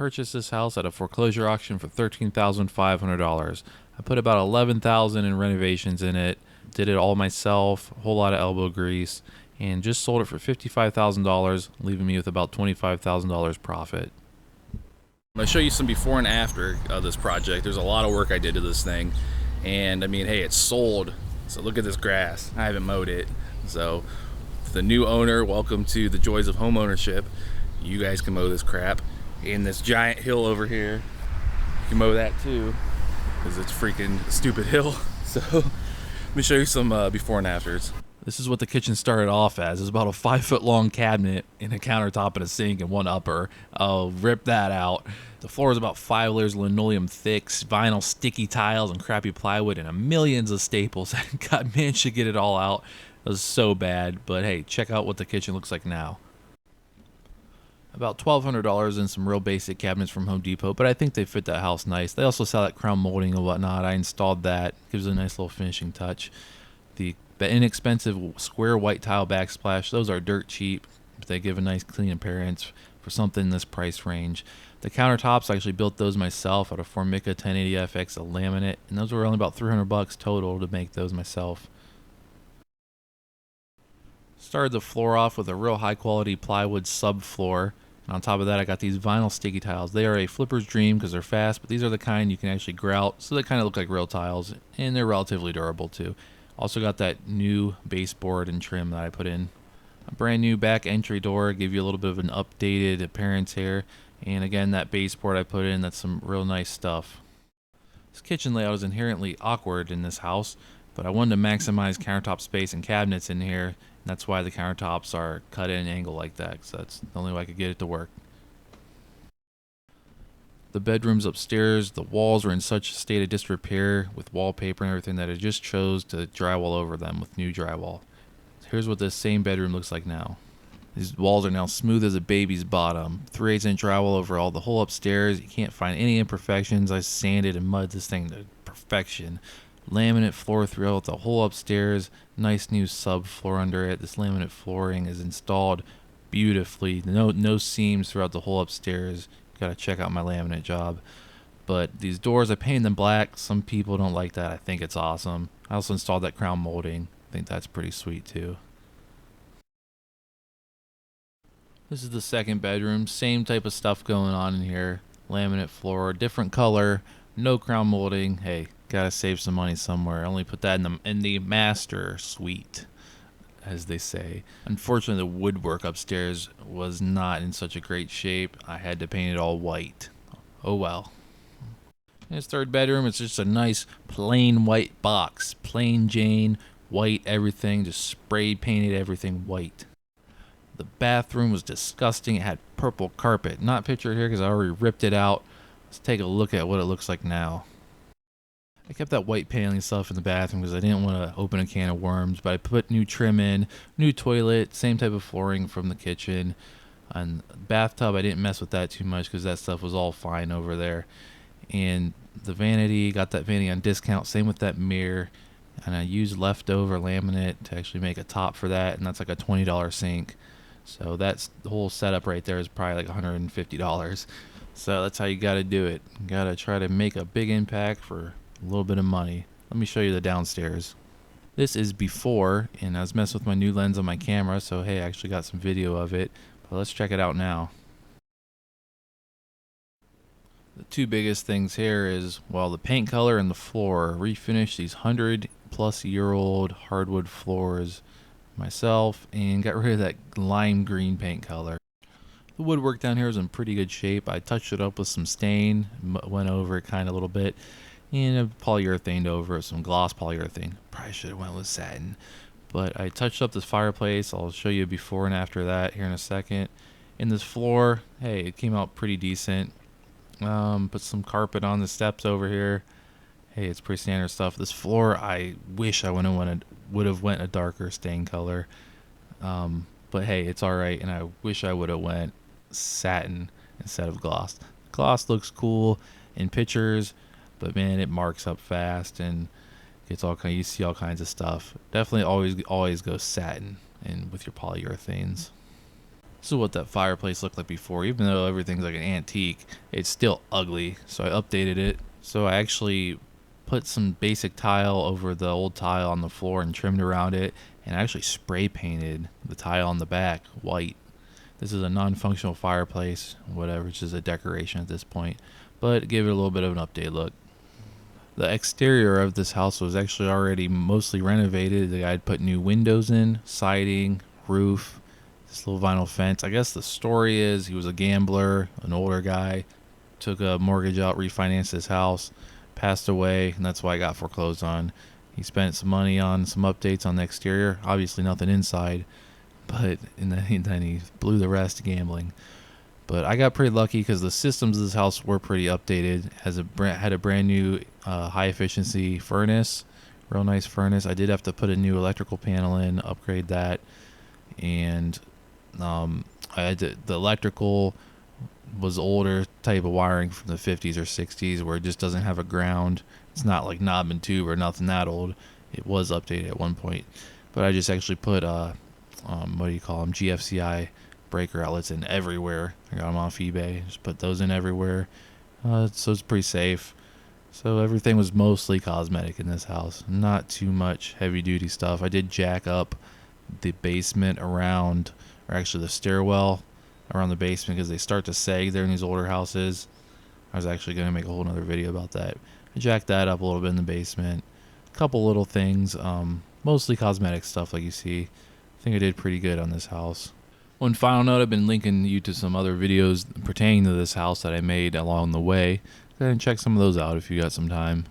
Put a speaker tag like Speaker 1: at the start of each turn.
Speaker 1: purchased this house at a foreclosure auction for $13,500. I put about $11,000 in renovations in it, did it all myself, a whole lot of elbow grease, and just sold it for $55,000, leaving me with about $25,000 profit. I'm going to show you some before and after of this project. There's a lot of work I did to this thing, and I mean, hey, it's sold. So look at this grass. I haven't mowed it. So the new owner, welcome to the joys of home ownership. You guys can mow this crap. And this giant hill over here, you can mow that too, because it's a freaking stupid hill. So let me show you some before and afters. This is what the kitchen started off as. It's about a 5-foot long cabinet and a countertop and a sink and one upper. I'll rip that out. The floor is about 5 layers of linoleum thick, vinyl sticky tiles and crappy plywood and millions of staples. God, managed to get it all out. It was so bad, but hey, check out what the kitchen looks like now. About $1,200 in some real basic cabinets from Home Depot, but I think they fit that house nice. They also sell that crown molding and whatnot. I installed that. Gives it a nice little finishing touch. The inexpensive square white tile backsplash, those are dirt cheap, but they give a nice clean appearance for something in this price range. The countertops, I actually built those myself out of Formica 1080FX, a laminate, and those were only about $300 total to make those myself. Started the floor off with a real high quality plywood subfloor. And on top of that, I got these vinyl sticky tiles. They are a flipper's dream because they're fast, but these are the kind you can actually grout, so they kind of look like real tiles, and they're relatively durable too. Also got that new baseboard and trim that I put in. A brand new back entry door, give you a little bit of an updated appearance here. And again, that baseboard I put in, that's some real nice stuff. This kitchen layout is inherently awkward in this house, but I wanted to maximize countertop space and cabinets in here. And that's why the countertops are cut at an angle like that, because that's the only way I could get it to work. The bedrooms upstairs, the walls are in such a state of disrepair with wallpaper and everything that I just chose to drywall over them with new drywall. Here's what this same bedroom looks like now. These walls are now smooth as a baby's bottom. 3/8 drywall over all the whole upstairs. You can't find any imperfections. I sanded and mudded this thing to perfection. Laminate floor throughout the whole upstairs. Nice new subfloor under it. This laminate flooring is installed beautifully. No seams throughout the whole upstairs. Gotta check out my laminate job. But these doors, I painted them black. Some people don't like that. I think it's awesome. I also installed that crown molding. I think that's pretty sweet too. This is the second bedroom. Same type of stuff going on in here. Laminate floor, different color, no crown molding. Hey, gotta save some money somewhere. I only put that in the master suite, as they say. Unfortunately, the woodwork upstairs was not in such a great shape. I had to paint it all white. Oh well. In this third bedroom, it's just a nice plain white box. Plain Jane, white everything, just sprayed painted everything white. The bathroom was disgusting. It had purple carpet. Not pictured here because I already ripped it out. Let's take a look at what it looks like now. I kept that white paneling stuff in the bathroom because I didn't want to open a can of worms, but I put new trim in, new toilet, same type of flooring from the kitchen. And bathtub, I didn't mess with that too much because that stuff was all fine over there. And the vanity, got that vanity on discount, same with that mirror. And I used leftover laminate to actually make a top for that, and that's like a $20 sink. So that's the whole setup right there is probably like $150. So that's how you got to do it. You got to try to make a big impact for a little bit of money. Let me show you the downstairs. This is before, and I was messing with my new lens on my camera, so hey, I actually got some video of it. But let's check it out now. The two biggest things here is, well, the paint color and the floor. Refinished these 100-plus-year-old hardwood floors myself and got rid of that lime green paint color. The woodwork down here is in pretty good shape. I touched it up with some stain, went over it kind of a little bit, and polyurethane over it, some gloss polyurethane. Probably should have went with satin. But I touched up this fireplace. I'll show you before and after that here in a second. In this floor, hey, it came out pretty decent. Put some carpet on the steps over here. Hey, it's pretty standard stuff. This floor, I wish I would have went a darker stain color. But hey, it's all right, and I wish I would have went satin instead of gloss. Gloss looks cool in pictures, but man, it marks up fast and gets all kind. You see all kinds of stuff. Definitely always go satin and with your polyurethanes. This is what that fireplace looked like before. Even though everything's like an antique, it's still ugly. So I updated it. So I actually put some basic tile over the old tile on the floor and trimmed around it, and I actually spray painted the tile on the back white. This is a non-functional fireplace, whatever, it's just a decoration at this point, but give it a little bit of an update look. The exterior of this house was actually already mostly renovated. The guy had put new windows in, siding, roof, this little vinyl fence. I guess the story is he was a gambler, an older guy, took a mortgage out, refinanced his house, passed away, and that's why I got foreclosed on. He spent some money on some updates on the exterior, obviously nothing inside, but and then he blew the rest gambling. But I got pretty lucky because the systems of this house were pretty updated. Had a brand new high efficiency furnace, real nice furnace. I did have to put a new electrical panel in, upgrade that, and I had the electrical was older type of wiring from the 50s or 60s where it just doesn't have a ground. It's not like knob and tube or nothing that old. It was updated at one point, but I just actually put what do you call them, GFCI breaker outlets in everywhere. I got them off eBay. Just put those in everywhere, so it's pretty safe. So everything was mostly cosmetic in this house, not too much heavy duty stuff. I did jack up the basement around, or actually the stairwell around the basement, because they start to sag there in these older houses. I was actually going to make a whole nother video about that. I jacked that up a little bit in the basement. A couple little things, mostly cosmetic stuff like you see. I think I did pretty good on this house. One final note, I've been linking you to some other videos pertaining to this house that I made along the way. Go ahead and check some of those out if you got some time.